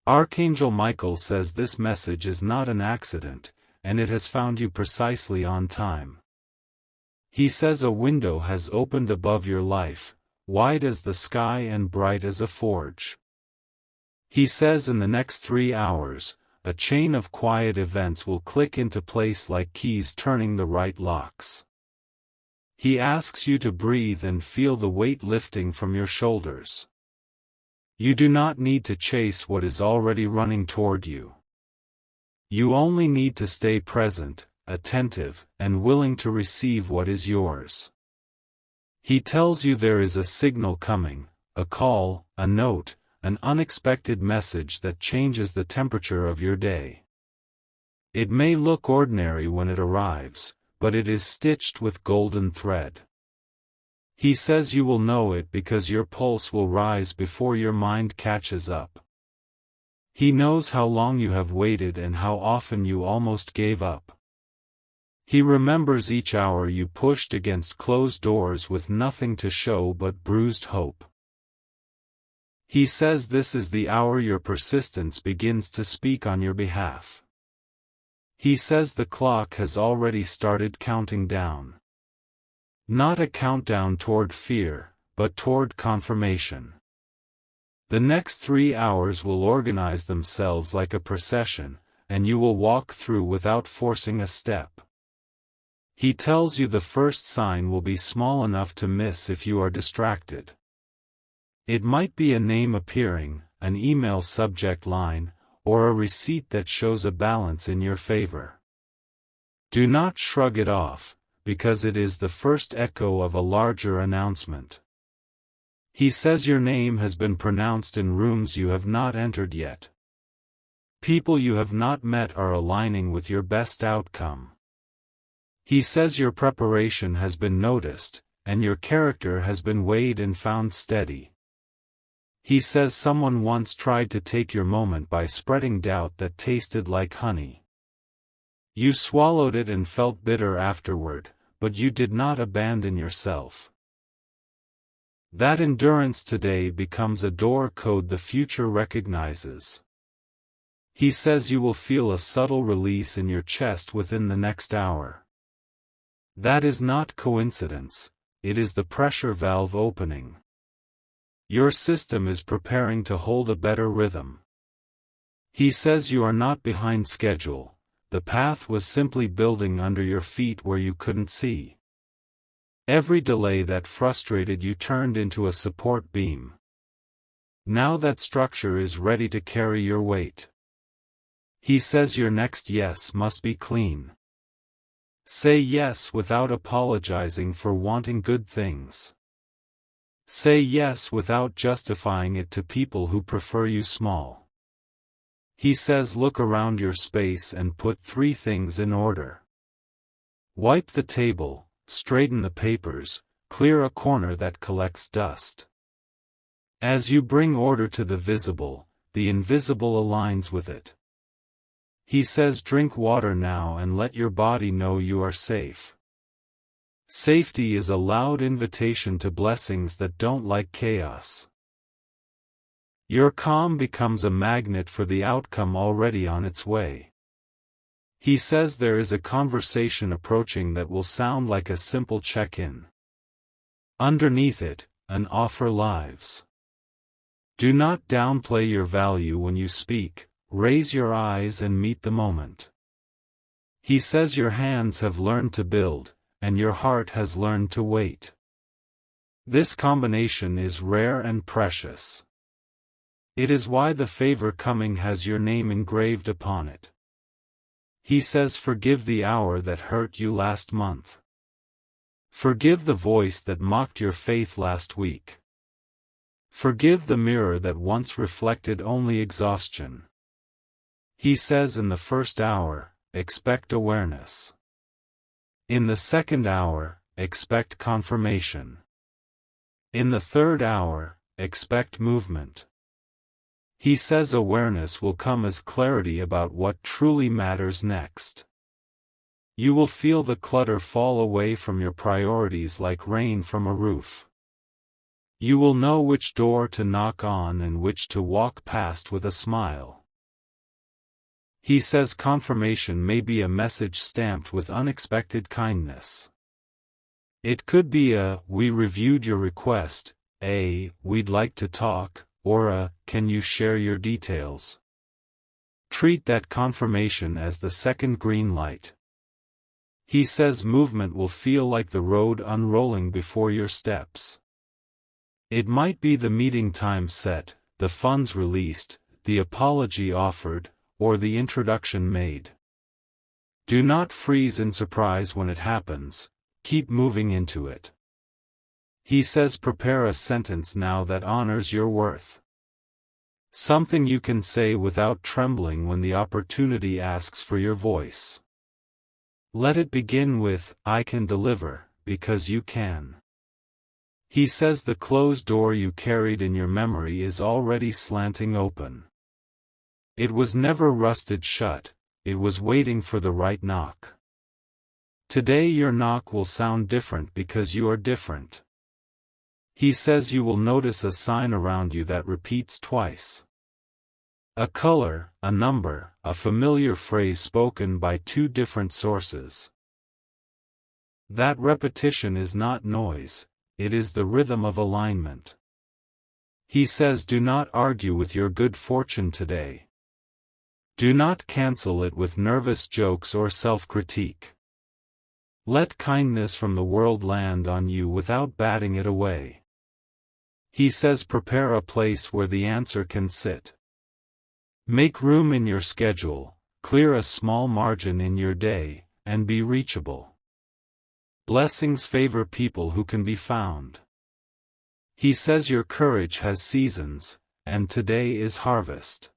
Archangel Michael says this message is not an accident, and it has found you precisely on time. He says a window has opened above your life, wide as the sky and bright as a forge. He says in the next 3 hours, a chain of quiet events will click into place like keys turning the right locks. He asks you to breathe and feel the weight lifting from your shoulders. You do not need to chase what is already running toward you. You only need to stay present, attentive, and willing to receive what is yours. He tells you there is a signal coming, a call, a note, an unexpected message that changes the temperature of your day. It may look ordinary when it arrives, but it is stitched with golden thread. He says you will know it because your pulse will rise before your mind catches up. He knows how long you have waited and how often you almost gave up. He remembers each hour you pushed against closed doors with nothing to show but bruised hope. He says this is the hour your persistence begins to speak on your behalf. He says the clock has already started counting down. Not a countdown toward fear, but toward confirmation. The next 3 hours will organize themselves like a procession, and you will walk through without forcing a step. He tells you the first sign will be small enough to miss if you are distracted. It might be a name appearing, an email subject line, or a receipt that shows a balance in your favor. Do not shrug it off, because it is the first echo of a larger announcement. He says your name has been pronounced in rooms you have not entered yet. People you have not met are aligning with your best outcome. He says your preparation has been noticed, and your character has been weighed and found steady. He says someone once tried to take your moment by spreading doubt that tasted like honey. You swallowed it and felt bitter afterward, but you did not abandon yourself. That endurance today becomes a door code the future recognizes. He says you will feel a subtle release in your chest within the next hour. That is not coincidence, it is the pressure valve opening. Your system is preparing to hold a better rhythm. He says you are not behind schedule, the path was simply building under your feet where you couldn't see. Every delay that frustrated you turned into a support beam. Now that structure is ready to carry your weight. He says your next yes must be clean. Say yes without apologizing for wanting good things. Say yes without justifying it to people who prefer you small. He says look around your space and put 3 things in order. Wipe the table, straighten the papers, clear a corner that collects dust. As you bring order to the visible, the invisible aligns with it. He says drink water now and let your body know you are safe. Safety is a loud invitation to blessings that don't like chaos. Your calm becomes a magnet for the outcome already on its way. He says there is a conversation approaching that will sound like a simple check-in. Underneath it, an offer lives. Do not downplay your value when you speak. Raise your eyes and meet the moment. He says your hands have learned to build, and your heart has learned to wait. This combination is rare and precious. It is why the favor coming has your name engraved upon it. He says forgive the hour that hurt you last month. Forgive the voice that mocked your faith last week. Forgive the mirror that once reflected only exhaustion. He says in the first hour, expect awareness. In the second hour, expect confirmation. In the third hour, expect movement. He says awareness will come as clarity about what truly matters next. You will feel the clutter fall away from your priorities like rain from a roof. You will know which door to knock on and which to walk past with a smile. He says confirmation may be a message stamped with unexpected kindness. It could be a, "We reviewed your request," a, "We'd like to talk," or a, "Can you share your details?" Treat that confirmation as the second green light. He says movement will feel like the road unrolling before your steps. It might be the meeting time set, the funds released, the apology offered, or the introduction made. Do not freeze in surprise when it happens, keep moving into it. He says prepare a sentence now that honors your worth. Something you can say without trembling when the opportunity asks for your voice. Let it begin with, "I can deliver, because you can." He says the closed door you carried in your memory is already slanting open. It was never rusted shut, it was waiting for the right knock. Today your knock will sound different because you are different. He says you will notice a sign around you that repeats twice. A color, a number, a familiar phrase spoken by two different sources. That repetition is not noise, it is the rhythm of alignment. He says do not argue with your good fortune today. Do not cancel it with nervous jokes or self-critique. Let kindness from the world land on you without batting it away. He says prepare a place where the answer can sit. Make room in your schedule, clear a small margin in your day, and be reachable. Blessings favor people who can be found. He says your courage has seasons, and today is harvest.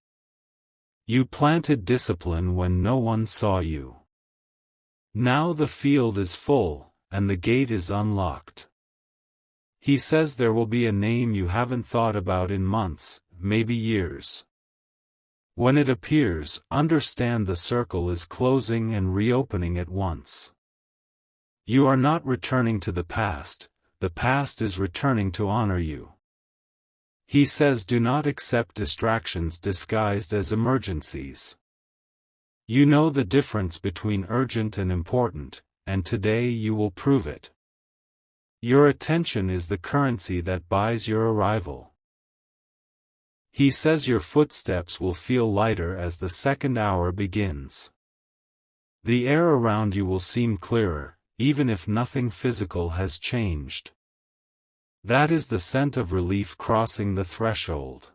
You planted discipline when no one saw you. Now the field is full, and the gate is unlocked. He says there will be a name you haven't thought about in months, maybe years. When it appears, understand the circle is closing and reopening at once. You are not returning to the past is returning to honor you. He says do not accept distractions disguised as emergencies. You know the difference between urgent and important, and today you will prove it. Your attention is the currency that buys your arrival. He says your footsteps will feel lighter as the second hour begins. The air around you will seem clearer, even if nothing physical has changed. That is the scent of relief crossing the threshold.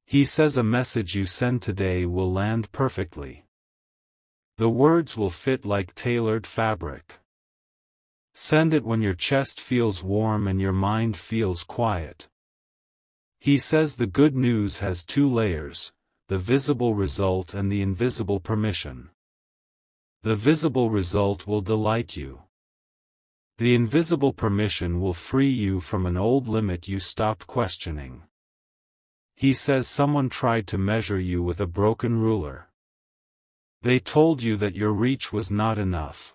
He says a message you send today will land perfectly. The words will fit like tailored fabric. Send it when your chest feels warm and your mind feels quiet. He says the good news has two layers, the visible result and the invisible permission. The visible result will delight you. The invisible permission will free you from an old limit you stopped questioning. He says someone tried to measure you with a broken ruler. They told you that your reach was not enough.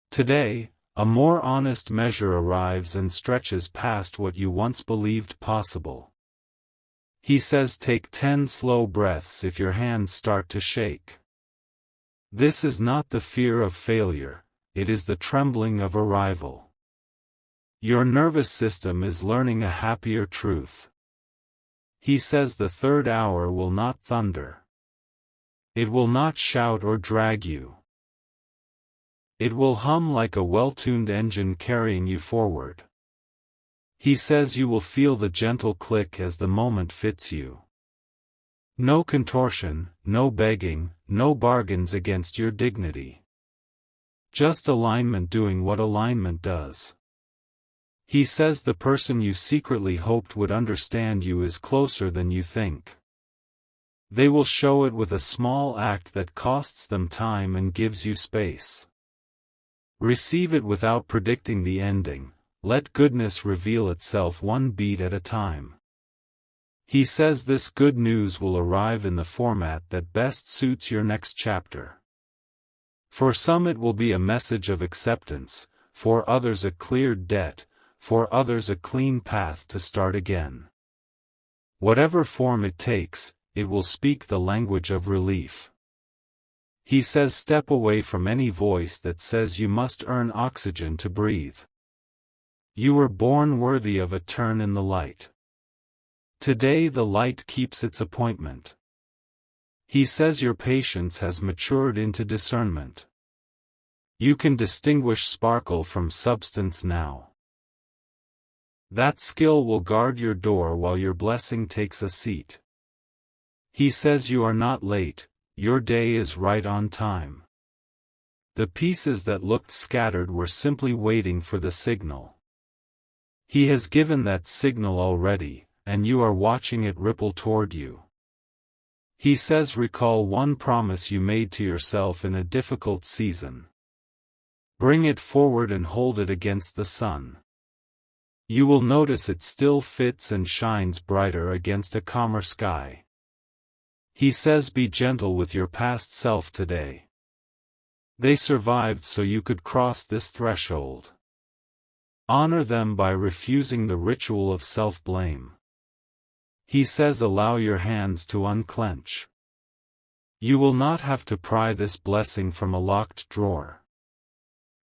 Today, a more honest measure arrives and stretches past what you once believed possible. He says take 10 slow breaths if your hands start to shake. This is not the fear of failure, it is the trembling of arrival. Your nervous system is learning a happier truth. He says the third hour will not thunder. It will not shout or drag you. It will hum like a well-tuned engine carrying you forward. He says you will feel the gentle click as the moment fits you. No contortion, no begging, no bargains against your dignity. Just alignment doing what alignment does. He says the person you secretly hoped would understand you is closer than you think. They will show it with a small act that costs them time and gives you space. Receive it without predicting the ending, let goodness reveal itself one beat at a time. He says this good news will arrive in the format that best suits your next chapter. For some it will be a message of acceptance, for others a cleared debt, for others a clean path to start again. Whatever form it takes, it will speak the language of relief. He says step away from any voice that says you must earn oxygen to breathe. You were born worthy of a turn in the light. Today the light keeps its appointment. He says your patience has matured into discernment. You can distinguish sparkle from substance now. That skill will guard your door while your blessing takes a seat. He says you are not late, your day is right on time. The pieces that looked scattered were simply waiting for the signal. He has given that signal already, and you are watching it ripple toward you. He says recall one promise you made to yourself in a difficult season. Bring it forward and hold it against the sun. You will notice it still fits and shines brighter against a calmer sky. He says be gentle with your past self today. They survived so you could cross this threshold. Honor them by refusing the ritual of self-blame. He says allow your hands to unclench. You will not have to pry this blessing from a locked drawer.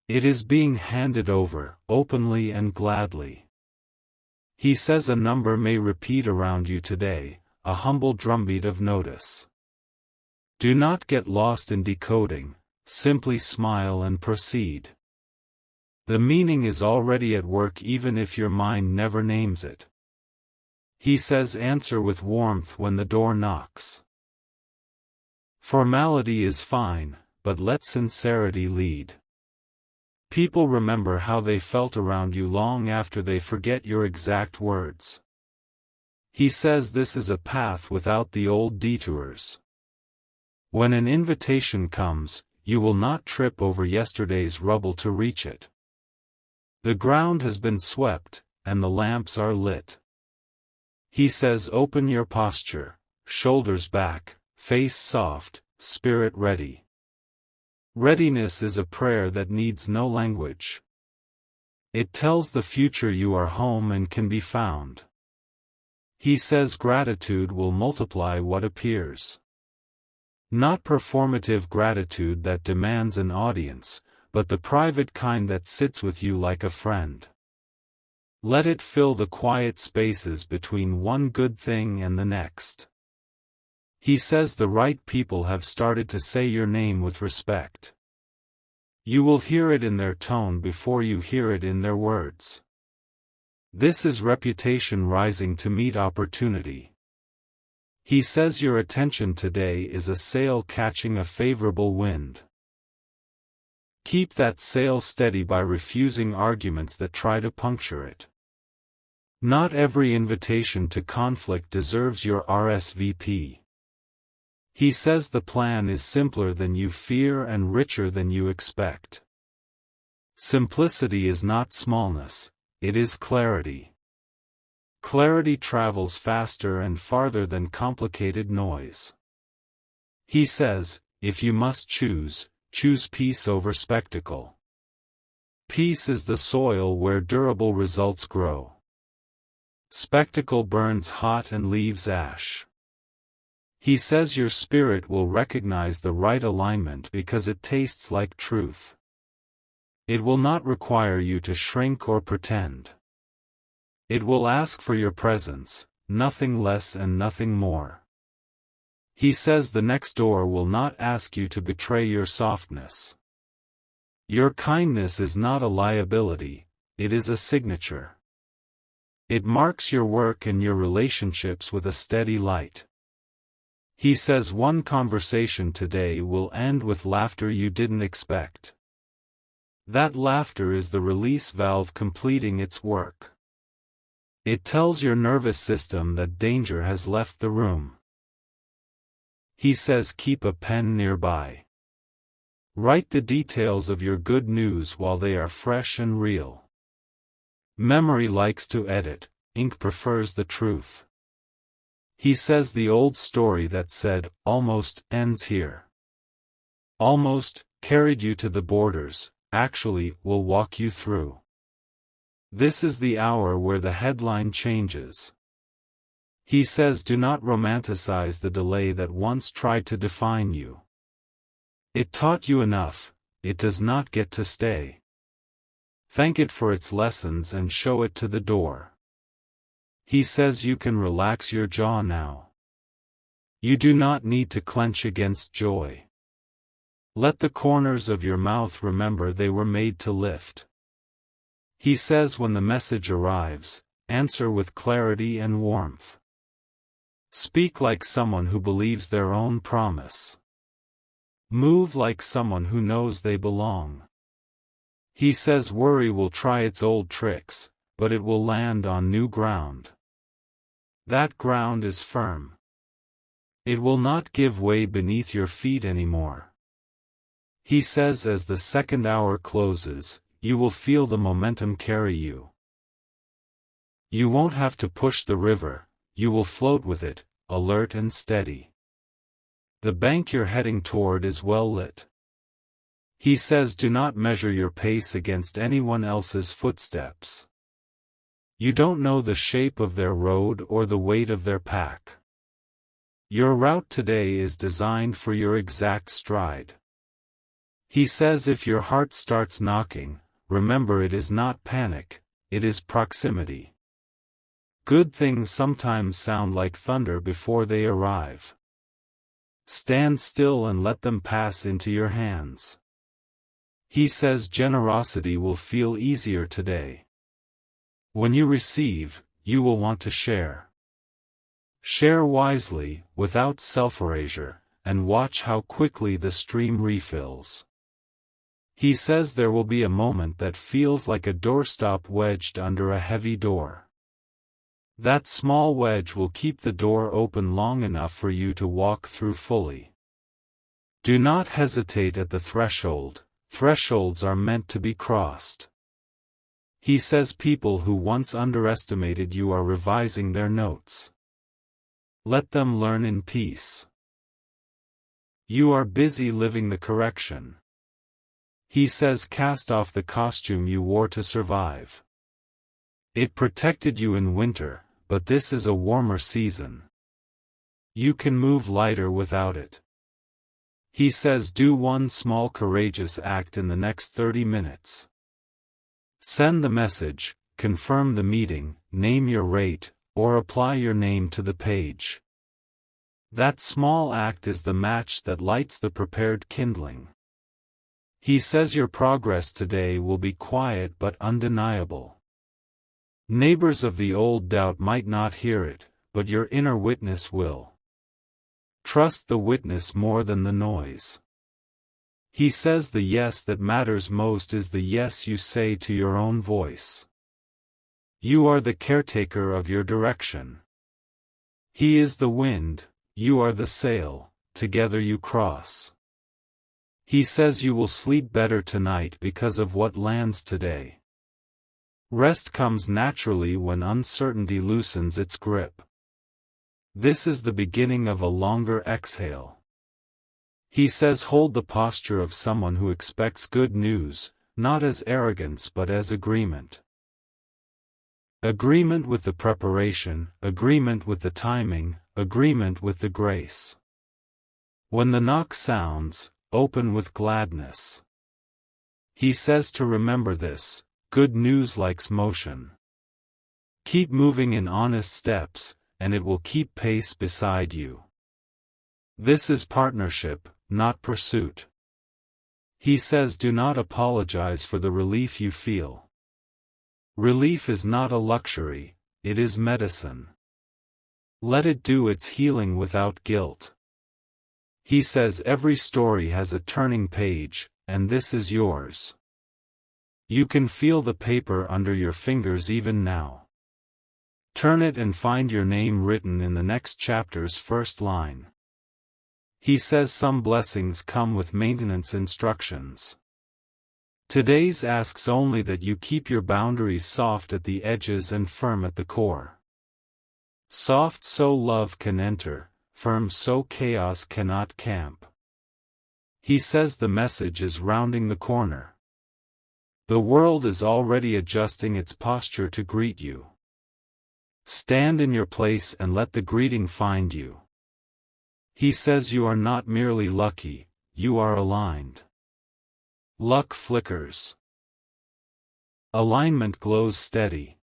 It is being handed over, openly and gladly. He says a number may repeat around you today, a humble drumbeat of notice. Do not get lost in decoding, simply smile and proceed. The meaning is already at work even if your mind never names it. He says answer with warmth when the door knocks. Formality is fine, but let sincerity lead. People remember how they felt around you long after they forget your exact words. He says this is a path without the old detours. When an invitation comes, you will not trip over yesterday's rubble to reach it. The ground has been swept, and the lamps are lit. He says open your posture, shoulders back, face soft, spirit ready. Readiness is a prayer that needs no language. It tells the future you are home and can be found. He says gratitude will multiply what appears. Not performative gratitude that demands an audience, but the private kind that sits with you like a friend. Let it fill the quiet spaces between one good thing and the next. He says the right people have started to say your name with respect. You will hear it in their tone before you hear it in their words. This is reputation rising to meet opportunity. He says your attention today is a sail catching a favorable wind. Keep that sail steady by refusing arguments that try to puncture it. Not every invitation to conflict deserves your RSVP. He says the plan is simpler than you fear and richer than you expect. Simplicity is not smallness, it is clarity. Clarity travels faster and farther than complicated noise. He says, if you must choose, choose peace over spectacle. Peace is the soil where durable results grow. Spectacle burns hot and leaves ash. He says your spirit will recognize the right alignment because it tastes like truth. It will not require you to shrink or pretend. It will ask for your presence, nothing less and nothing more. He says the next door will not ask you to betray your softness. Your kindness is not a liability, it is a signature. It marks your work and your relationships with a steady light. He says one conversation today will end with laughter you didn't expect. That laughter is the release valve completing its work. It tells your nervous system that danger has left the room. He says keep a pen nearby. Write the details of your good news while they are fresh and real. Memory likes to edit, ink prefers the truth. He says the old story that said, almost, ends here. Almost, carried you to the borders, actually, will walk you through. This is the hour where the headline changes. He says do not romanticize the delay that once tried to define you. It taught you enough, it does not get to stay. Thank it for its lessons and show it to the door. He says you can relax your jaw now. You do not need to clench against joy. Let the corners of your mouth remember they were made to lift. He says when the message arrives, answer with clarity and warmth. Speak like someone who believes their own promise. Move like someone who knows they belong. He says worry will try its old tricks, but it will land on new ground. That ground is firm. It will not give way beneath your feet anymore. He says as the second hour closes, you will feel the momentum carry you. You won't have to push the river, you will float with it, alert and steady. The bank you're heading toward is well lit. He says do not measure your pace against anyone else's footsteps. You don't know the shape of their road or the weight of their pack. Your route today is designed for your exact stride. He says if your heart starts knocking, remember it is not panic, it is proximity. Good things sometimes sound like thunder before they arrive. Stand still and let them pass into your hands. He says generosity will feel easier today. When you receive, you will want to share. Share wisely, without self-erasure, and watch how quickly the stream refills. He says there will be a moment that feels like a doorstop wedged under a heavy door. That small wedge will keep the door open long enough for you to walk through fully. Do not hesitate at the threshold, thresholds are meant to be crossed. He says people who once underestimated you are revising their notes. Let them learn in peace. You are busy living the correction. He says cast off the costume you wore to survive. It protected you in winter, but this is a warmer season. You can move lighter without it. He says do one small courageous act in the next 30 minutes. Send the message, confirm the meeting, name your rate, or apply your name to the page. That small act is the match that lights the prepared kindling. He says your progress today will be quiet but undeniable. Neighbors of the old doubt might not hear it, but your inner witness will. Trust the witness more than the noise. He says the yes that matters most is the yes you say to your own voice. You are the caretaker of your direction. He is the wind, you are the sail, together you cross. He says you will sleep better tonight because of what lands today. Rest comes naturally when uncertainty loosens its grip. This is the beginning of a longer exhale. He says hold the posture of someone who expects good news, not as arrogance but as agreement. Agreement with the preparation, agreement with the timing, agreement with the grace. When the knock sounds, open with gladness. He says to remember this, good news likes motion. Keep moving in honest steps, and it will keep pace beside you. This is partnership, not pursuit. He says do not apologize for the relief you feel. Relief is not a luxury, it is medicine. Let it do its healing without guilt. He says every story has a turning page, and this is yours. You can feel the paper under your fingers even now. Turn it and find your name written in the next chapter's first line. He says some blessings come with maintenance instructions. Today's asks only that you keep your boundaries soft at the edges and firm at the core. Soft so love can enter, firm so chaos cannot camp. He says the message is rounding the corner. The world is already adjusting its posture to greet you. Stand in your place and let the greeting find you. He says you are not merely lucky, you are aligned. Luck flickers. Alignment glows steady.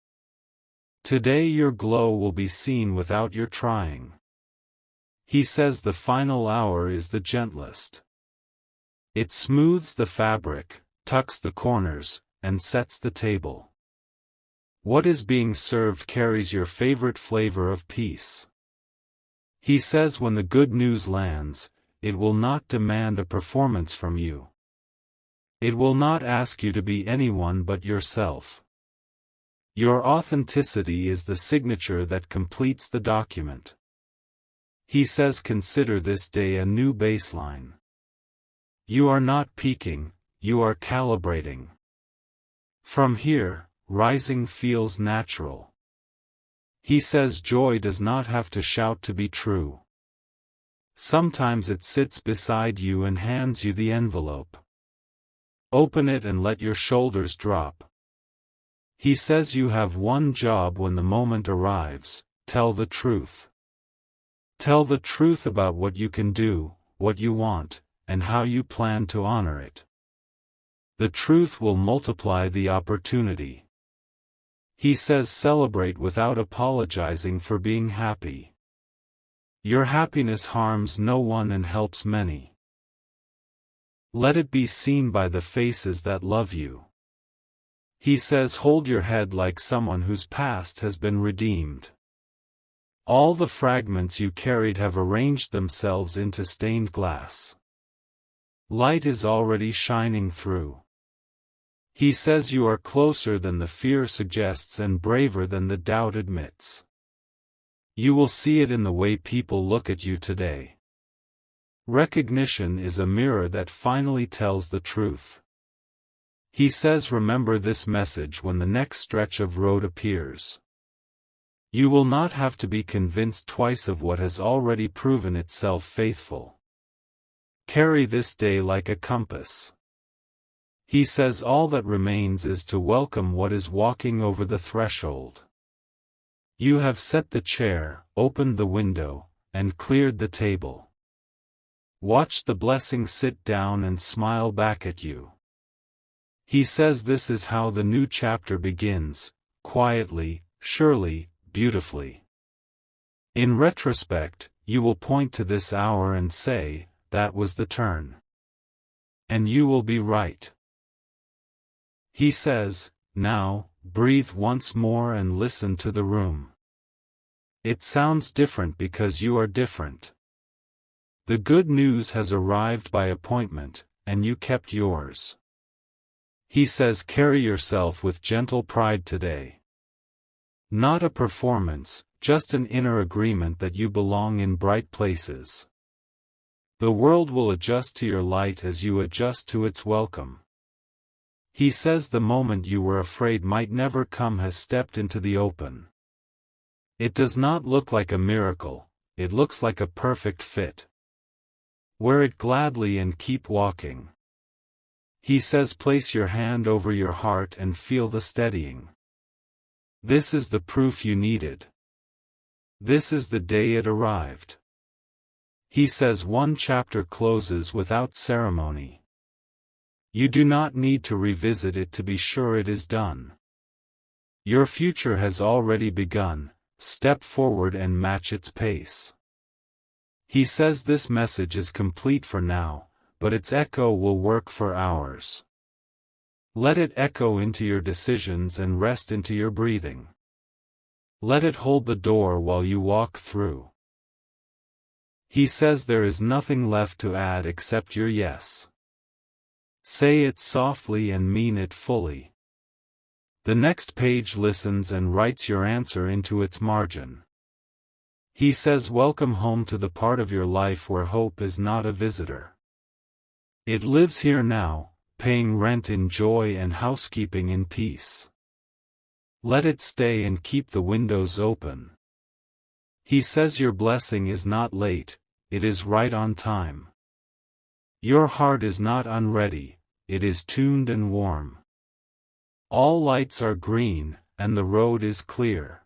Today your glow will be seen without your trying. He says the final hour is the gentlest. It smooths the fabric, tucks the corners, and sets the table. What is being served carries your favorite flavor of peace. He says when the good news lands, it will not demand a performance from you. It will not ask you to be anyone but yourself. Your authenticity is the signature that completes the document. He says consider this day a new baseline. You are not peaking, you are calibrating. From here, rising feels natural. He says joy does not have to shout to be true. Sometimes it sits beside you and hands you the envelope. Open it and let your shoulders drop. He says you have one job when the moment arrives: tell the truth. Tell the truth about what you can do, what you want, and how you plan to honor it. The truth will multiply the opportunity. He says celebrate without apologizing for being happy. Your happiness harms no one and helps many. Let it be seen by the faces that love you. He says hold your head like someone whose past has been redeemed. All the fragments you carried have arranged themselves into stained glass. Light is already shining through. He says you are closer than the fear suggests and braver than the doubt admits. You will see it in the way people look at you today. Recognition is a mirror that finally tells the truth. He says remember this message when the next stretch of road appears. You will not have to be convinced twice of what has already proven itself faithful. Carry this day like a compass. He says all that remains is to welcome what is walking over the threshold. You have set the chair, opened the window, and cleared the table. Watch the blessing sit down and smile back at you. He says this is how the new chapter begins, quietly, surely, beautifully. In retrospect, you will point to this hour and say, that was the turn. And you will be right. He says, now, breathe once more and listen to the room. It sounds different because you are different. The good news has arrived by appointment, and you kept yours. He says carry yourself with gentle pride today. Not a performance, just an inner agreement that you belong in bright places. The world will adjust to your light as you adjust to its welcome. He says the moment you were afraid might never come has stepped into the open. It does not look like a miracle, it looks like a perfect fit. Wear it gladly and keep walking. He says place your hand over your heart and feel the steadying. This is the proof you needed. This is the day it arrived. He says one chapter closes without ceremony. You do not need to revisit it to be sure it is done. Your future has already begun, step forward and match its pace. He says this message is complete for now, but its echo will work for hours. Let it echo into your decisions and rest into your breathing. Let it hold the door while you walk through. He says there is nothing left to add except your yes. Say it softly and mean it fully. The next page listens and writes your answer into its margin. He says welcome home to the part of your life where hope is not a visitor. It lives here now, paying rent in joy and housekeeping in peace. Let it stay and keep the windows open. He says your blessing is not late, it is right on time. Your heart is not unready, it is tuned and warm. All lights are green, and the road is clear.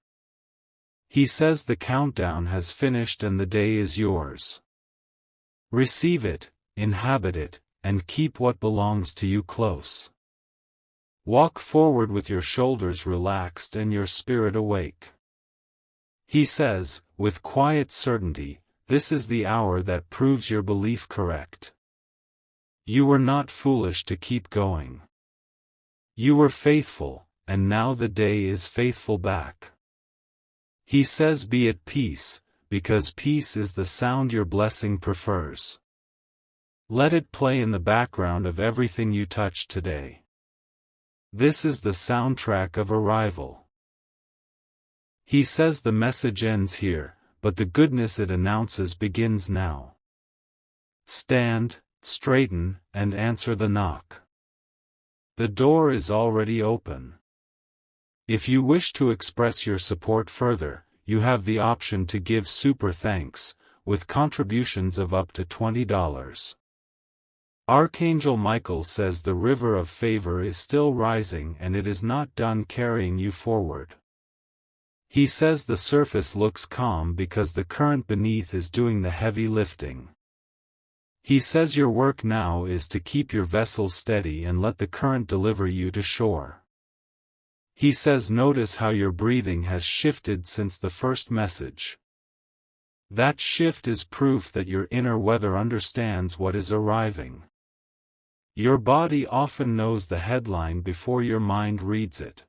He says the countdown has finished and the day is yours. Receive it, inhabit it, and keep what belongs to you close. Walk forward with your shoulders relaxed and your spirit awake. He says, with quiet certainty, this is the hour that proves your belief correct. You were not foolish to keep going. You were faithful, and now the day is faithful back. He says be at peace, because peace is the sound your blessing prefers. Let it play in the background of everything you touch today. This is the soundtrack of arrival. He says the message ends here, but the goodness it announces begins now. Stand, straighten, and answer the knock. The door is already open. If you wish to express your support further, you have the option to give super thanks, with contributions of up to $20. Archangel Michael says the river of favor is still rising and it is not done carrying you forward. He says the surface looks calm because the current beneath is doing the heavy lifting. He says your work now is to keep your vessel steady and let the current deliver you to shore. He says notice how your breathing has shifted since the first message. That shift is proof that your inner weather understands what is arriving. Your body often knows the headline before your mind reads it.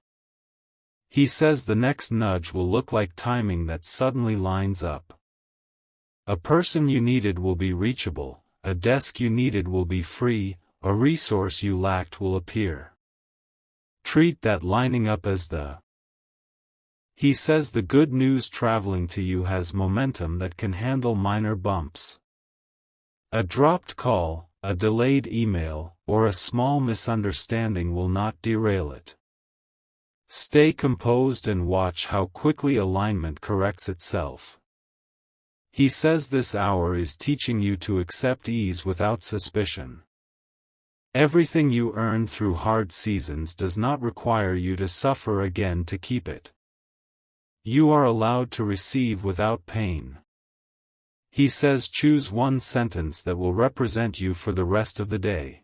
He says the next nudge will look like timing that suddenly lines up. A person you needed will be reachable, a desk you needed will be free, a resource you lacked will appear. Treat that lining up as the. He says the good news traveling to you has momentum that can handle minor bumps. A dropped call, a delayed email, or a small misunderstanding will not derail it. Stay composed and watch how quickly alignment corrects itself. He says this hour is teaching you to accept ease without suspicion. Everything you earn through hard seasons does not require you to suffer again to keep it. You are allowed to receive without pain. He says choose one sentence that will represent you for the rest of the day.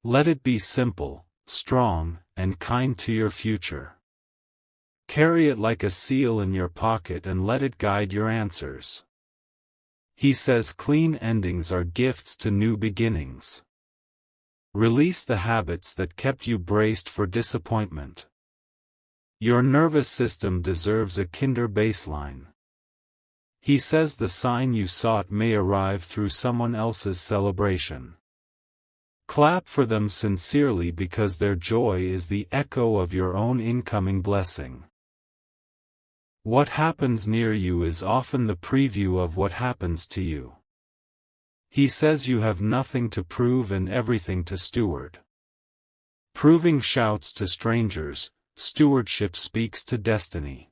Let it be simple, strong, and kind to your future. Carry it like a seal in your pocket and let it guide your answers. He says clean endings are gifts to new beginnings. Release the habits that kept you braced for disappointment. Your nervous system deserves a kinder baseline. He says the sign you sought may arrive through someone else's celebration. Clap for them sincerely because their joy is the echo of your own incoming blessing. What happens near you is often the preview of what happens to you. He says you have nothing to prove and everything to steward. Proving shouts to strangers, stewardship speaks to destiny.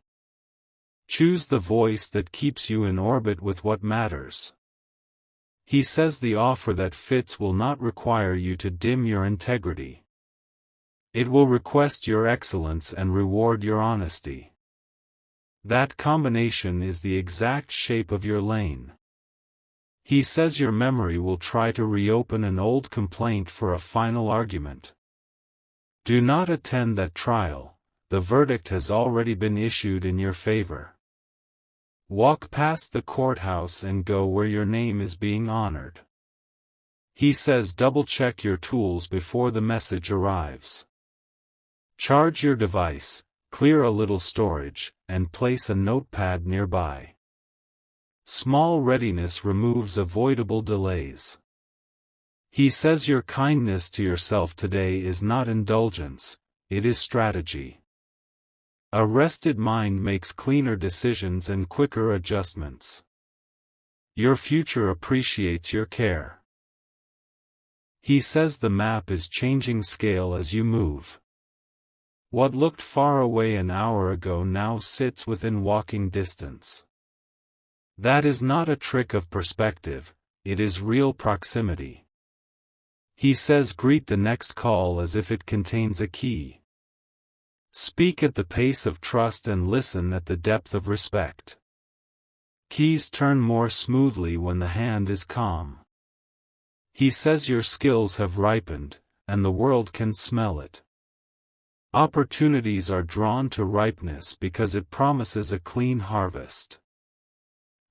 Choose the voice that keeps you in orbit with what matters. He says the offer that fits will not require you to dim your integrity. It will request your excellence and reward your honesty. That combination is the exact shape of your lane. He says your memory will try to reopen an old complaint for a final argument. Do not attend that trial, the verdict has already been issued in your favor. Walk past the courthouse and go where your name is being honored. He says double-check your tools before the message arrives. Charge your device, clear a little storage, and place a notepad nearby. Small readiness removes avoidable delays. He says your kindness to yourself today is not indulgence, it is strategy. A rested mind makes cleaner decisions and quicker adjustments. Your future appreciates your care. He says the map is changing scale as you move. What looked far away an hour ago now sits within walking distance. That is not a trick of perspective, it is real proximity. He says greet the next call as if it contains a key. Speak at the pace of trust and listen at the depth of respect. Keys turn more smoothly when the hand is calm. He says your skills have ripened, and the world can smell it. Opportunities are drawn to ripeness because it promises a clean harvest.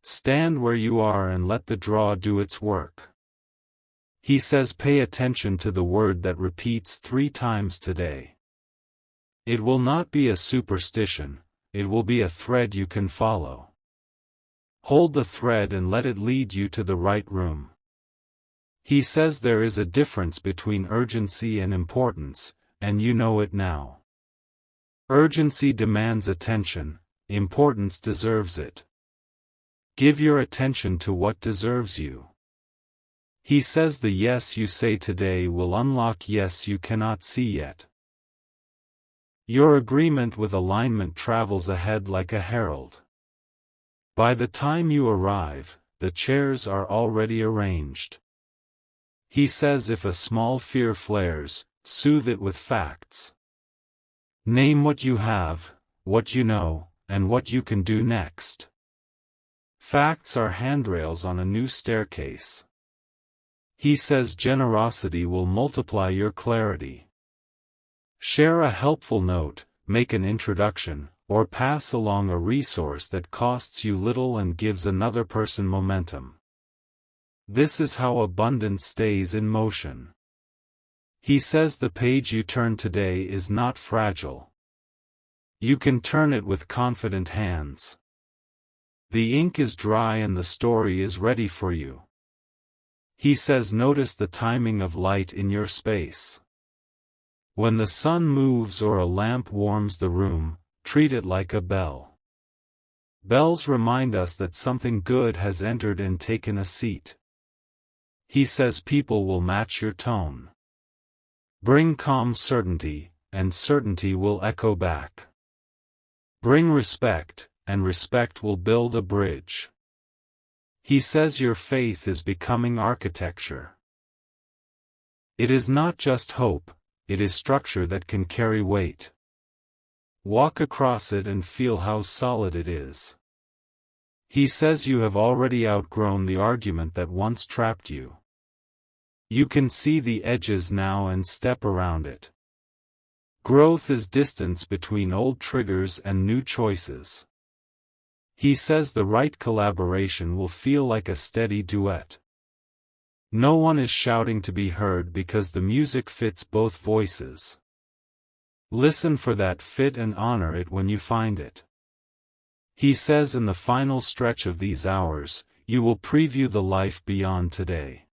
Stand where you are and let the draw do its work. He says pay attention to the word that repeats 3 times today. It will not be a superstition, it will be a thread you can follow. Hold the thread and let it lead you to the right room. He says there is a difference between urgency and importance, and you know it now. Urgency demands attention, importance deserves it. Give your attention to what deserves you. He says the yes you say today will unlock yes you cannot see yet. Your agreement with alignment travels ahead like a herald. By the time you arrive, the chairs are already arranged. He says if a small fear flares, soothe it with facts. Name what you have, what you know, and what you can do next. Facts are handrails on a new staircase. He says generosity will multiply your clarity. Share a helpful note, make an introduction, or pass along a resource that costs you little and gives another person momentum. This is how abundance stays in motion. He says the page you turn today is not fragile. You can turn it with confident hands. The ink is dry and the story is ready for you. He says notice the timing of light in your space. When the sun moves or a lamp warms the room, treat it like a bell. Bells remind us that something good has entered and taken a seat. He says people will match your tone. Bring calm certainty, and certainty will echo back. Bring respect, and respect will build a bridge. He says your faith is becoming architecture. It is not just hope, it is structure that can carry weight. Walk across it and feel how solid it is. He says you have already outgrown the argument that once trapped you. You can see the edges now and step around it. Growth is distance between old triggers and new choices. He says the right collaboration will feel like a steady duet. No one is shouting to be heard because the music fits both voices. Listen for that fit and honor it when you find it. He says in the final stretch of these hours, you will preview the life beyond today.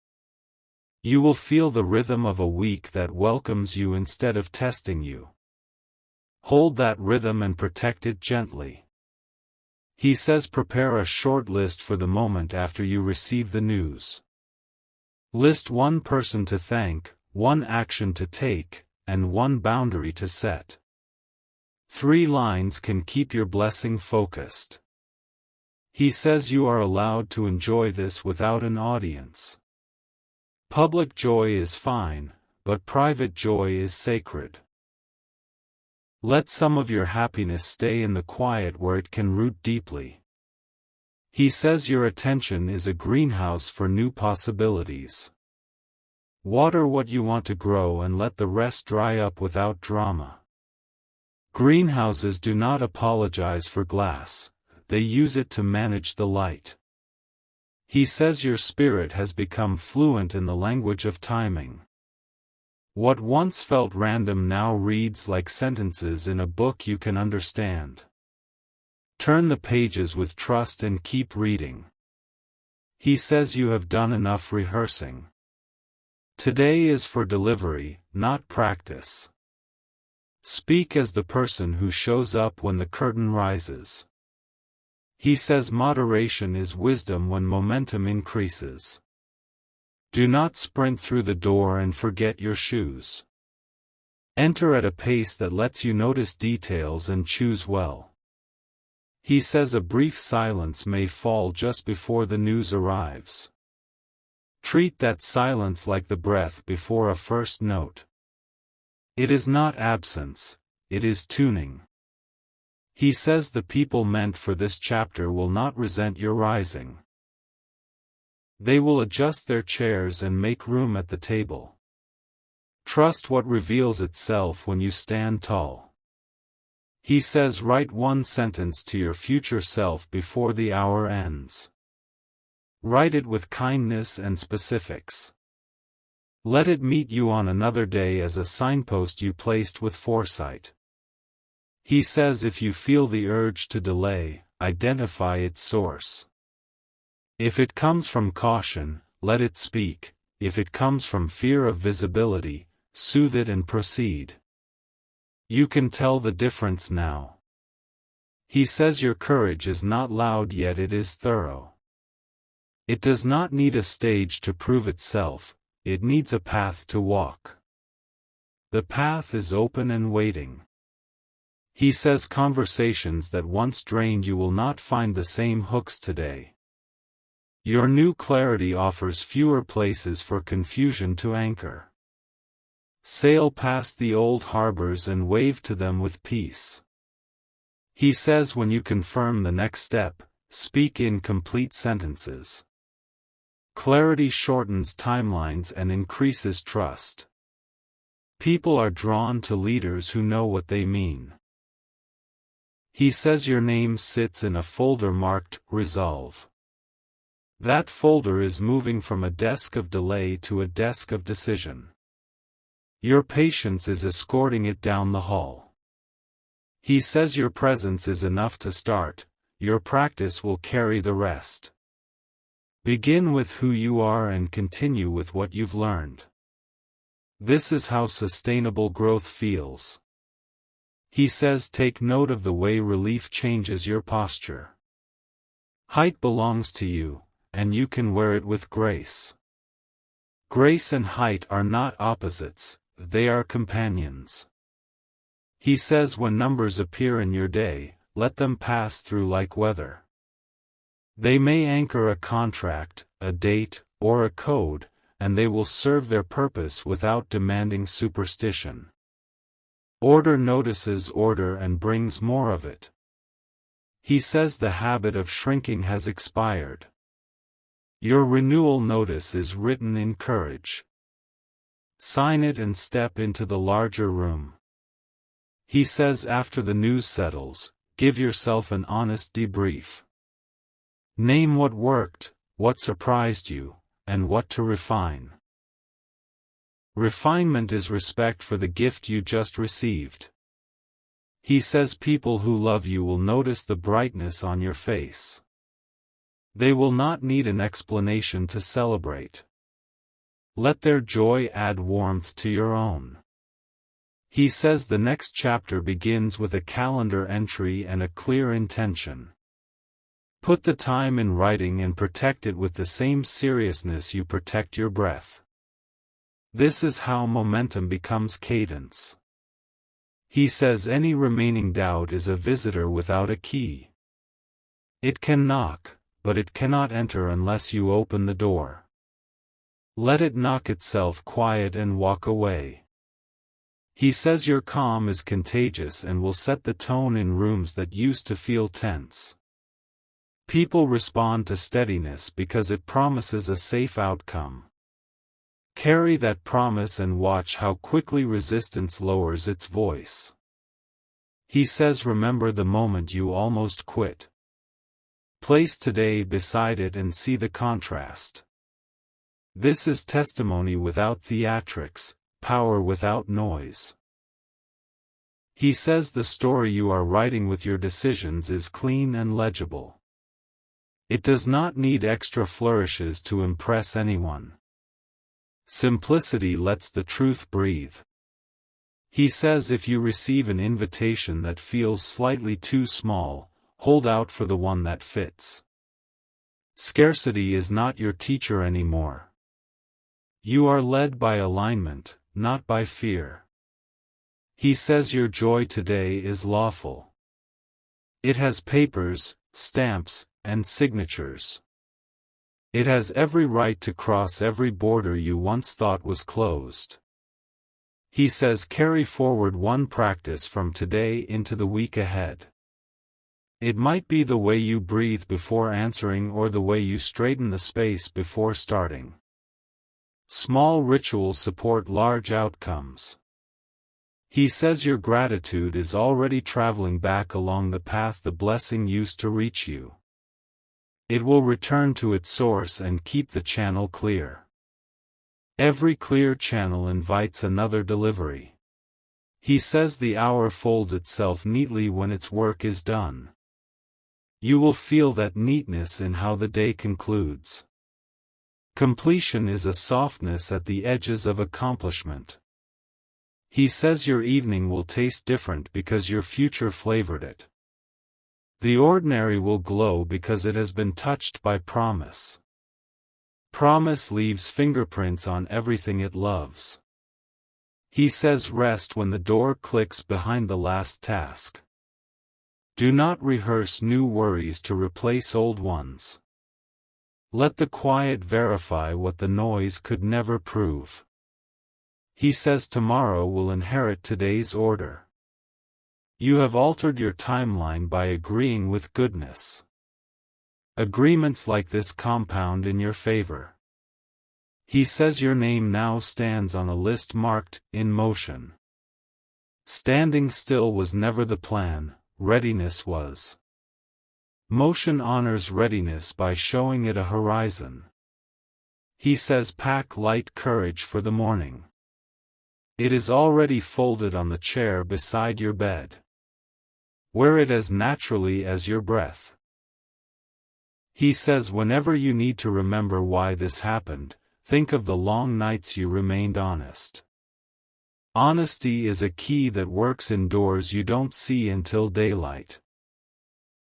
You will feel the rhythm of a week that welcomes you instead of testing you. Hold that rhythm and protect it gently. He says prepare a short list for the moment after you receive the news. List one person to thank, one action to take, and one boundary to set. 3 lines can keep your blessing focused. He says you are allowed to enjoy this without an audience. Public joy is fine, but private joy is sacred. Let some of your happiness stay in the quiet where it can root deeply. He says your attention is a greenhouse for new possibilities. Water what you want to grow and let the rest dry up without drama. Greenhouses do not apologize for glass, they use it to manage the light. He says your spirit has become fluent in the language of timing. What once felt random now reads like sentences in a book you can understand. Turn the pages with trust and keep reading. He says you have done enough rehearsing. Today is for delivery, not practice. Speak as the person who shows up when the curtain rises. He says moderation is wisdom when momentum increases. Do not sprint through the door and forget your shoes. Enter at a pace that lets you notice details and choose well. He says a brief silence may fall just before the news arrives. Treat that silence like the breath before a first note. It is not absence, it is tuning. He says the people meant for this chapter will not resent your rising. They will adjust their chairs and make room at the table. Trust what reveals itself when you stand tall. He says write one sentence to your future self before the hour ends. Write it with kindness and specifics. Let it meet you on another day as a signpost you placed with foresight. He says if you feel the urge to delay, identify its source. If it comes from caution, let it speak. If it comes from fear of visibility, soothe it and proceed. You can tell the difference now. He says your courage is not loud yet it is thorough. It does not need a stage to prove itself, it needs a path to walk. The path is open and waiting. He says conversations that once drained you will not find the same hooks today. Your new clarity offers fewer places for confusion to anchor. Sail past the old harbors and wave to them with peace. He says when you confirm the next step, speak in complete sentences. Clarity shortens timelines and increases trust. People are drawn to leaders who know what they mean. He says your name sits in a folder marked Resolve. That folder is moving from a desk of delay to a desk of decision. Your patience is escorting it down the hall. He says your presence is enough to start, your practice will carry the rest. Begin with who you are and continue with what you've learned. This is how sustainable growth feels. He says take note of the way relief changes your posture. Height belongs to you, and you can wear it with grace. Grace and height are not opposites, they are companions. He says when numbers appear in your day, let them pass through like weather. They may anchor a contract, a date, or a code, and they will serve their purpose without demanding superstition. Order notices order and brings more of it. He says the habit of shrinking has expired. Your renewal notice is written in courage. Sign it and step into the larger room. He says after the news settles, give yourself an honest debrief. Name what worked, what surprised you, and what to refine. Refinement is respect for the gift you just received. He says people who love you will notice the brightness on your face. They will not need an explanation to celebrate. Let their joy add warmth to your own. He says the next chapter begins with a calendar entry and a clear intention. Put the time in writing and protect it with the same seriousness you protect your breath. This is how momentum becomes cadence. He says any remaining doubt is a visitor without a key. It can knock, but it cannot enter unless you open the door. Let it knock itself quiet and walk away. He says your calm is contagious and will set the tone in rooms that used to feel tense. People respond to steadiness because it promises a safe outcome. Carry that promise and watch how quickly resistance lowers its voice. He says remember the moment you almost quit. Place today beside it and see the contrast. This is testimony without theatrics, power without noise. He says the story you are writing with your decisions is clean and legible. It does not need extra flourishes to impress anyone. Simplicity lets the truth breathe. He says if you receive an invitation that feels slightly too small, hold out for the one that fits. Scarcity is not your teacher anymore. You are led by alignment, not by fear. He says your joy today is lawful. It has papers, stamps, and signatures. It has every right to cross every border you once thought was closed. He says carry forward one practice from today into the week ahead. It might be the way you breathe before answering or the way you straighten the space before starting. Small rituals support large outcomes. He says your gratitude is already traveling back along the path the blessing used to reach you. It will return to its source and keep the channel clear. Every clear channel invites another delivery. He says the hour folds itself neatly when its work is done. You will feel that neatness in how the day concludes. Completion is a softness at the edges of accomplishment. He says your evening will taste different because your future flavored it. The ordinary will glow because it has been touched by promise. Promise leaves fingerprints on everything it loves. He says rest when the door clicks behind the last task. Do not rehearse new worries to replace old ones. Let the quiet verify what the noise could never prove. He says tomorrow will inherit today's order. You have altered your timeline by agreeing with goodness. Agreements like this compound in your favor. He says your name now stands on a list marked, in motion. Standing still was never the plan, readiness was. Motion honors readiness by showing it a horizon. He says pack light courage for the morning. It is already folded on the chair beside your bed. Wear it as naturally as your breath. He says whenever you need to remember why this happened, think of the long nights you remained honest. Honesty is a key that works in doors you don't see until daylight.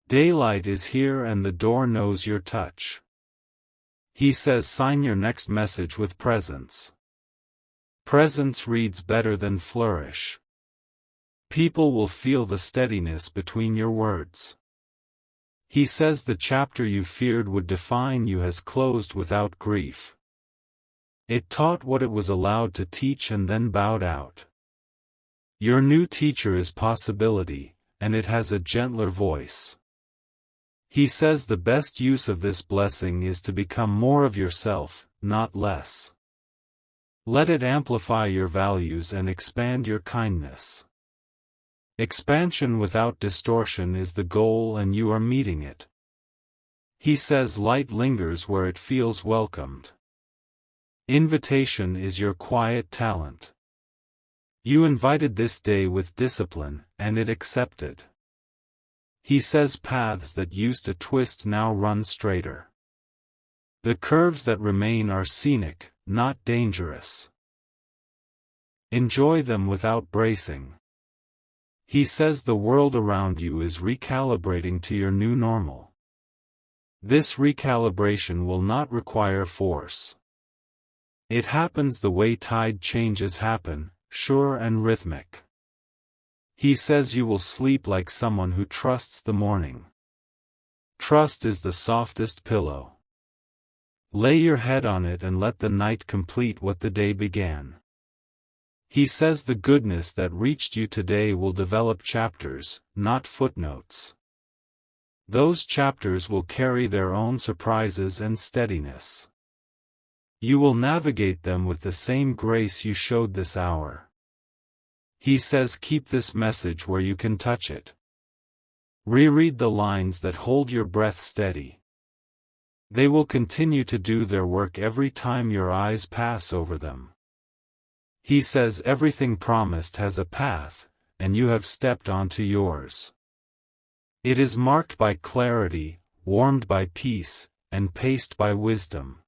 Daylight is here and the door knows your touch. He says sign your next message with presence. Presence reads better than flourish. People will feel the steadiness between your words. He says the chapter you feared would define you has closed without grief. It taught what it was allowed to teach and then bowed out. Your new teacher is possibility, and it has a gentler voice. He says the best use of this blessing is to become more of yourself, not less. Let it amplify your values and expand your kindness. Expansion without distortion is the goal and you are meeting it. He says light lingers where it feels welcomed. Invitation is your quiet talent. You invited this day with discipline, and it accepted. He says paths that used to twist now run straighter. The curves that remain are scenic, not dangerous. Enjoy them without bracing. He says the world around you is recalibrating to your new normal. This recalibration will not require force. It happens the way tide changes happen, sure and rhythmic. He says you will sleep like someone who trusts the morning. Trust is the softest pillow. Lay your head on it and let the night complete what the day began. He says the goodness that reached you today will develop chapters, not footnotes. Those chapters will carry their own surprises and steadiness. You will navigate them with the same grace you showed this hour. He says keep this message where you can touch it. Reread the lines that hold your breath steady. They will continue to do their work every time your eyes pass over them. He says everything promised has a path, and you have stepped onto yours. It is marked by clarity, warmed by peace, and paced by wisdom.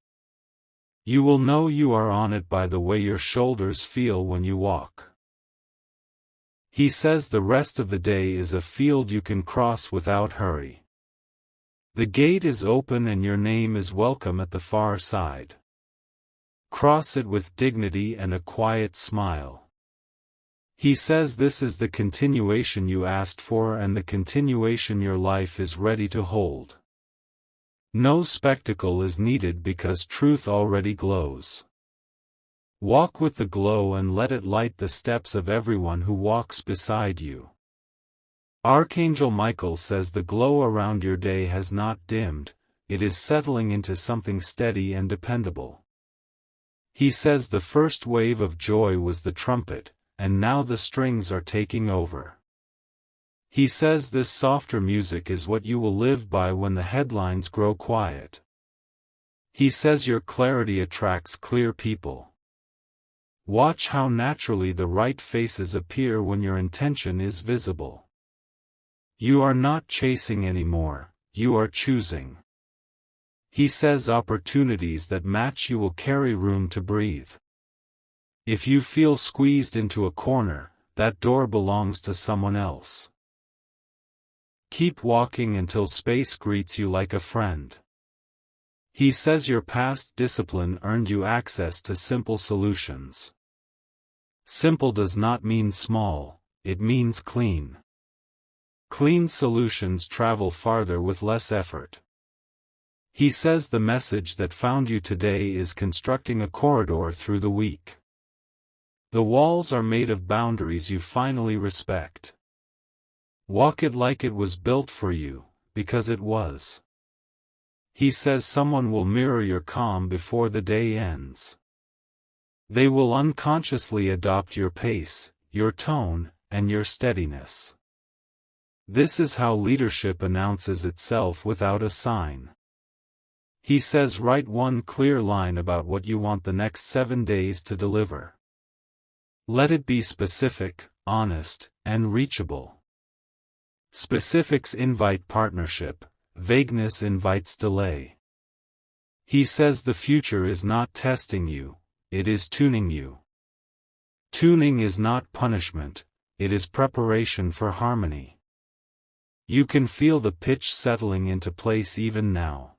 You will know you are on it by the way your shoulders feel when you walk. He says the rest of the day is a field you can cross without hurry. The gate is open and your name is welcome at the far side. Cross it with dignity and a quiet smile. He says this is the continuation you asked for and the continuation your life is ready to hold. No spectacle is needed because truth already glows. Walk with the glow and let it light the steps of everyone who walks beside you. Archangel Michael says the glow around your day has not dimmed, it is settling into something steady and dependable. He says the first wave of joy was the trumpet, and now the strings are taking over. He says this softer music is what you will live by when the headlines grow quiet. He says your clarity attracts clear people. Watch how naturally the right faces appear when your intention is visible. You are not chasing anymore, you are choosing. He says opportunities that match you will carry room to breathe. If you feel squeezed into a corner, that door belongs to someone else. Keep walking until space greets you like a friend. He says your past discipline earned you access to simple solutions. Simple does not mean small, it means clean. Clean solutions travel farther with less effort. He says the message that found you today is constructing a corridor through the week. The walls are made of boundaries you finally respect. Walk it like it was built for you, because it was. He says someone will mirror your calm before the day ends. They will unconsciously adopt your pace, your tone, and your steadiness. This is how leadership announces itself without a sign. He says write one clear line about what you want the next 7 days to deliver. Let it be specific, honest, and reachable. Specifics invite partnership, vagueness invites delay. He says the future is not testing you, it is tuning you. Tuning is not punishment, it is preparation for harmony. You can feel the pitch settling into place even now.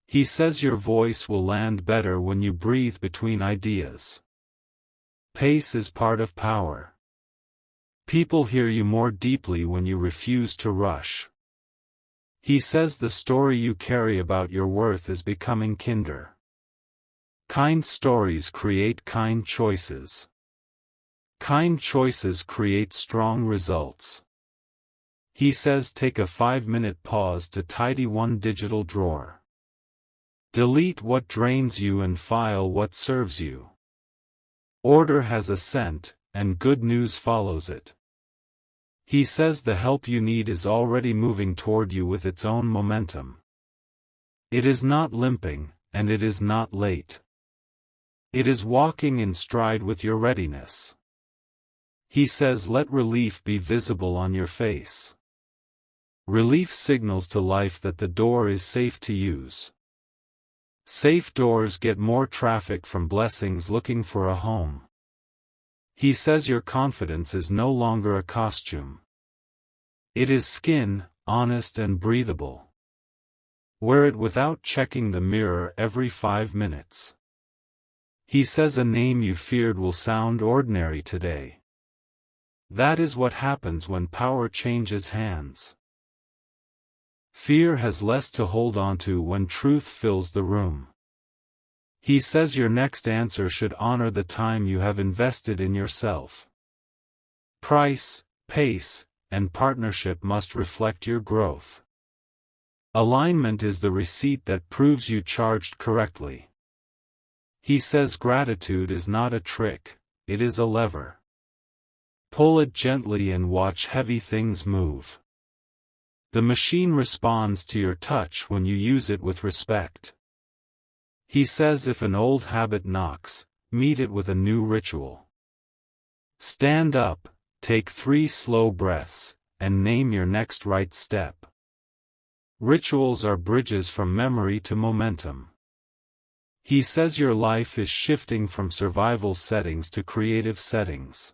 He says your voice will land better when you breathe between ideas. Pace is part of power. People hear you more deeply when you refuse to rush. He says the story you carry about your worth is becoming kinder. Kind stories create kind choices. Kind choices create strong results. He says take a 5-minute pause to tidy one digital drawer. Delete what drains you and file what serves you. Order has a scent, and good news follows it. He says the help you need is already moving toward you with its own momentum. It is not limping, and it is not late. It is walking in stride with your readiness. He says let relief be visible on your face. Relief signals to life that the door is safe to use. Safe doors get more traffic from blessings looking for a home. He says your confidence is no longer a costume. It is skin, honest and breathable. Wear it without checking the mirror every 5 minutes. He says a name you feared will sound ordinary today. That is what happens when power changes hands. Fear has less to hold on to when truth fills the room. He says your next answer should honor the time you have invested in yourself. Price, pace, and partnership must reflect your growth. Alignment is the receipt that proves you charged correctly. He says gratitude is not a trick, it is a lever. Pull it gently and watch heavy things move. The machine responds to your touch when you use it with respect. He says if an old habit knocks, meet it with a new ritual. Stand up, take 3 slow breaths, and name your next right step. Rituals are bridges from memory to momentum. He says your life is shifting from survival settings to creative settings.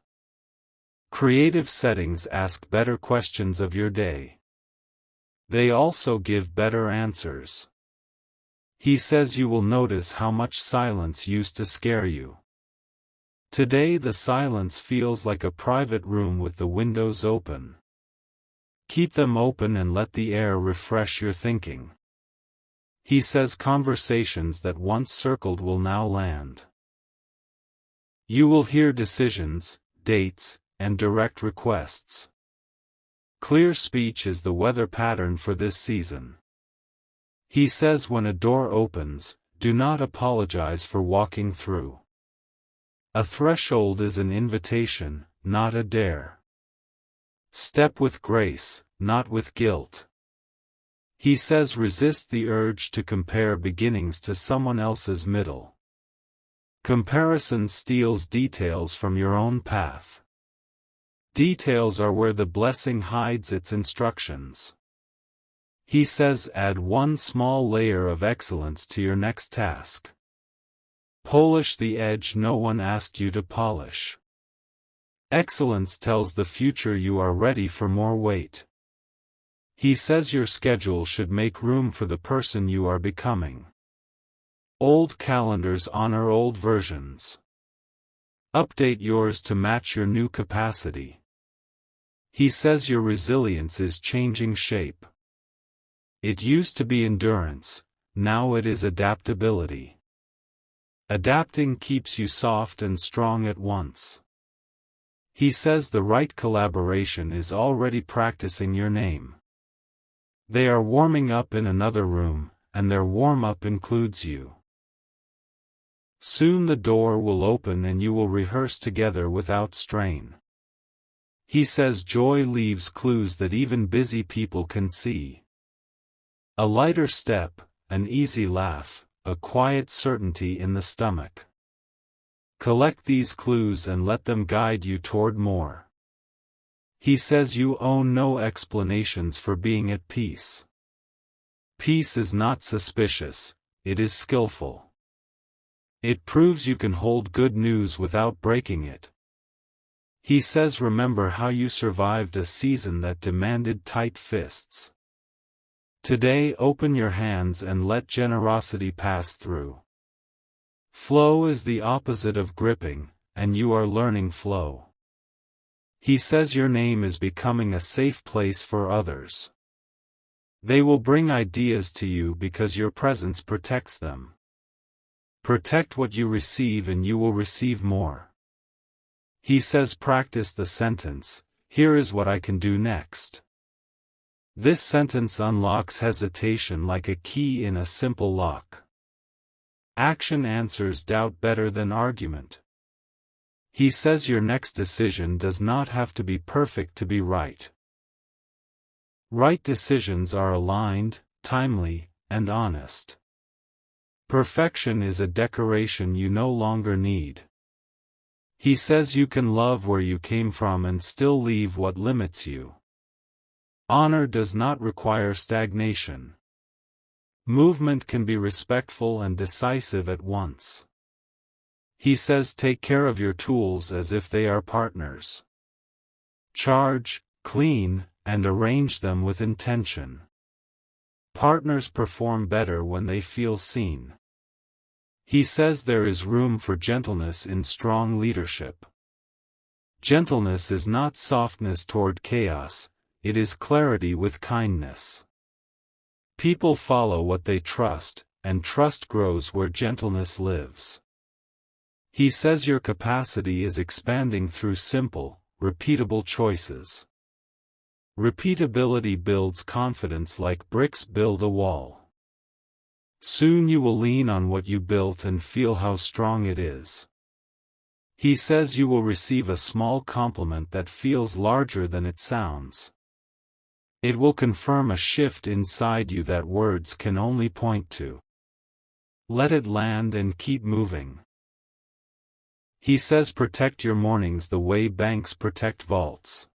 Creative settings ask better questions of your day. They also give better answers. He says you will notice how much silence used to scare you. Today the silence feels like a private room with the windows open. Keep them open and let the air refresh your thinking. He says conversations that once circled will now land. You will hear decisions, dates, and direct requests. Clear speech is the weather pattern for this season. He says when a door opens, do not apologize for walking through. A threshold is an invitation, not a dare. Step with grace, not with guilt. He says resist the urge to compare beginnings to someone else's middle. Comparison steals details from your own path. Details are where the blessing hides its instructions. He says add one small layer of excellence to your next task. Polish the edge no one asked you to polish. Excellence tells the future you are ready for more weight. He says your schedule should make room for the person you are becoming. Old calendars honor old versions. Update yours to match your new capacity. He says your resilience is changing shape. It used to be endurance, now it is adaptability. Adapting keeps you soft and strong at once. He says the right collaboration is already practicing your name. They are warming up in another room, and their warm-up includes you. Soon the door will open and you will rehearse together without strain. He says joy leaves clues that even busy people can see. A lighter step, an easy laugh, a quiet certainty in the stomach. Collect these clues and let them guide you toward more. He says you owe no explanations for being at peace. Peace is not suspicious, it is skillful. It proves you can hold good news without breaking it. He says remember how you survived a season that demanded tight fists. Today open your hands and let generosity pass through. Flow is the opposite of gripping, and you are learning flow. He says your name is becoming a safe place for others. They will bring ideas to you because your presence protects them. Protect what you receive and you will receive more. He says practice the sentence, here is what I can do next. This sentence unlocks hesitation like a key in a simple lock. Action answers doubt better than argument. He says your next decision does not have to be perfect to be right. Right decisions are aligned, timely, and honest. Perfection is a decoration you no longer need. He says you can love where you came from and still leave what limits you. Honor does not require stagnation. Movement can be respectful and decisive at once. He says take care of your tools as if they are partners. Charge, clean, and arrange them with intention. Partners perform better when they feel seen. He says there is room for gentleness in strong leadership. Gentleness is not softness toward chaos, it is clarity with kindness. People follow what they trust, and trust grows where gentleness lives. He says your capacity is expanding through simple, repeatable choices. Repeatability builds confidence like bricks build a wall. Soon you will lean on what you built and feel how strong it is. He says you will receive a small compliment that feels larger than it sounds. It will confirm a shift inside you that words can only point to. Let it land and keep moving. He says protect your mornings the way banks protect vaults.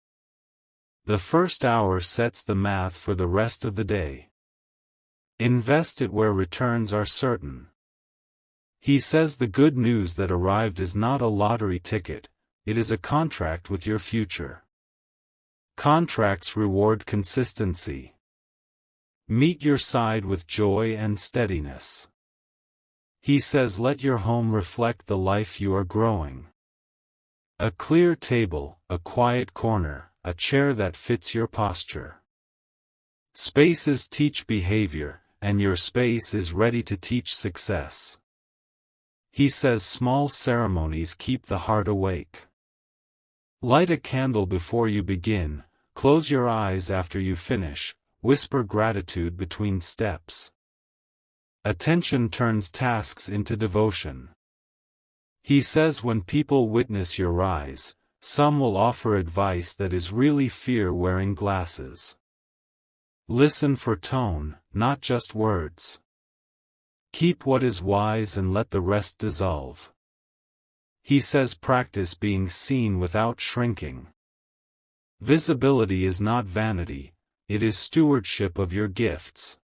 The first hour sets the math for the rest of the day. Invest it where returns are certain. He says the good news that arrived is not a lottery ticket, it is a contract with your future. Contracts reward consistency. Meet your side with joy and steadiness. He says let your home reflect the life you are growing. A clear table, a quiet corner, a chair that fits your posture. Spaces teach behavior, and your space is ready to teach success. He says small ceremonies keep the heart awake. Light a candle before you begin, close your eyes after you finish, whisper gratitude between steps. Attention turns tasks into devotion. He says when people witness your rise, some will offer advice that is really fear wearing glasses. Listen for tone, not just words. Keep what is wise and let the rest dissolve. He says practice being seen without shrinking. Visibility is not vanity, it is stewardship of your gifts.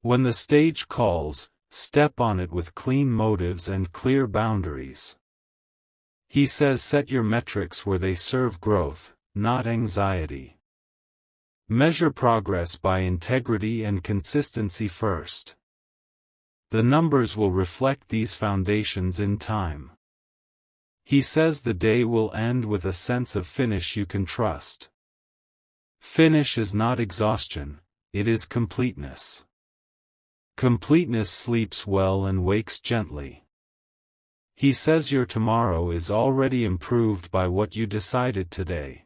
When the stage calls, step on it with clean motives and clear boundaries. He says set your metrics where they serve growth, not anxiety. Measure progress by integrity and consistency first. The numbers will reflect these foundations in time. He says the day will end with a sense of finish you can trust. Finish is not exhaustion, it is completeness. Completeness sleeps well and wakes gently. He says your tomorrow is already improved by what you decided today.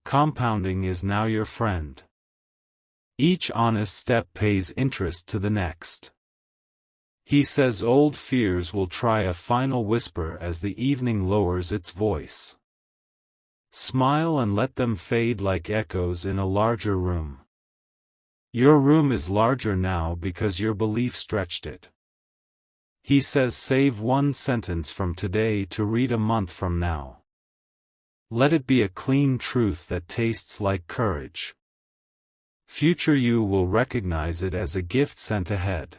Compounding is now your friend. Each honest step pays interest to the next. He says old fears will try a final whisper as the evening lowers its voice. Smile and let them fade like echoes in a larger room. Your room is larger now because your belief stretched it. He says save one sentence from today to read a month from now. Let it be a clean truth that tastes like courage. Future you will recognize it as a gift sent ahead.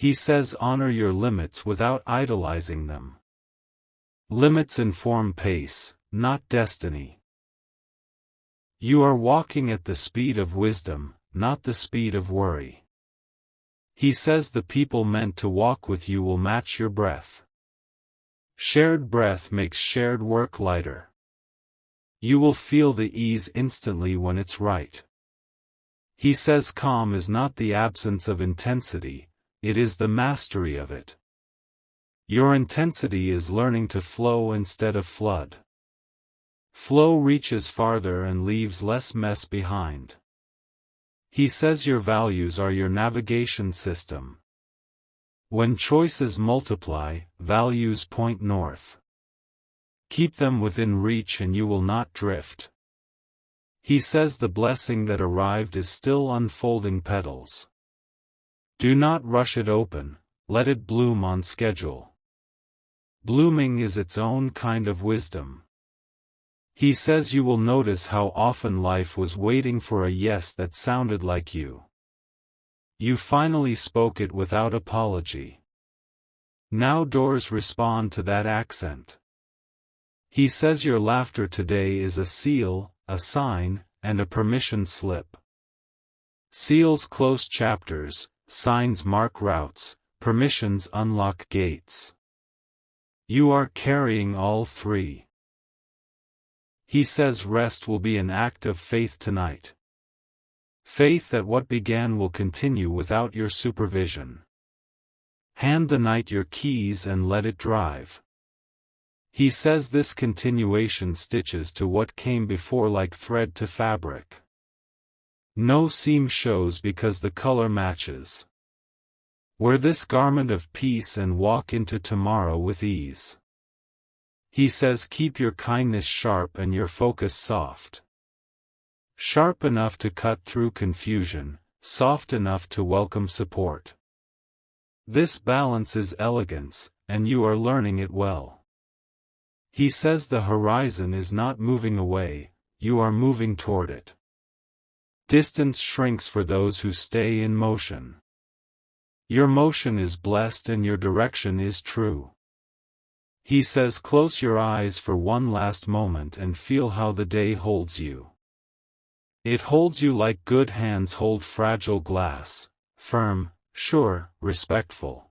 He says honor your limits without idolizing them. Limits inform pace, not destiny. You are walking at the speed of wisdom, not the speed of worry. He says the people meant to walk with you will match your breath. Shared breath makes shared work lighter. You will feel the ease instantly when it's right. He says calm is not the absence of intensity, it is the mastery of it. Your intensity is learning to flow instead of flood. Flow reaches farther and leaves less mess behind. He says your values are your navigation system. When choices multiply, values point north. Keep them within reach and you will not drift. He says the blessing that arrived is still unfolding petals. Do not rush it open, let it bloom on schedule. Blooming is its own kind of wisdom. He says you will notice how often life was waiting for a yes that sounded like you. You finally spoke it without apology. Now doors respond to that accent. He says your laughter today is a seal, a sign, and a permission slip. Seals close chapters, signs mark routes, permissions unlock gates. You are carrying all three. He says rest will be an act of faith tonight. Faith that what began will continue without your supervision. Hand the night your keys and let it drive. He says this continuation stitches to what came before like thread to fabric. No seam shows because the color matches. Wear this garment of peace and walk into tomorrow with ease. He says keep your kindness sharp and your focus soft. Sharp enough to cut through confusion, soft enough to welcome support. This balance is elegance, and you are learning it well. He says the horizon is not moving away, you are moving toward it. Distance shrinks for those who stay in motion. Your motion is blessed and your direction is true. He says close your eyes for one last moment and feel how the day holds you. It holds you like good hands hold fragile glass, firm, sure, respectful.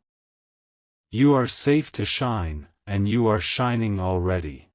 You are safe to shine, and you are shining already.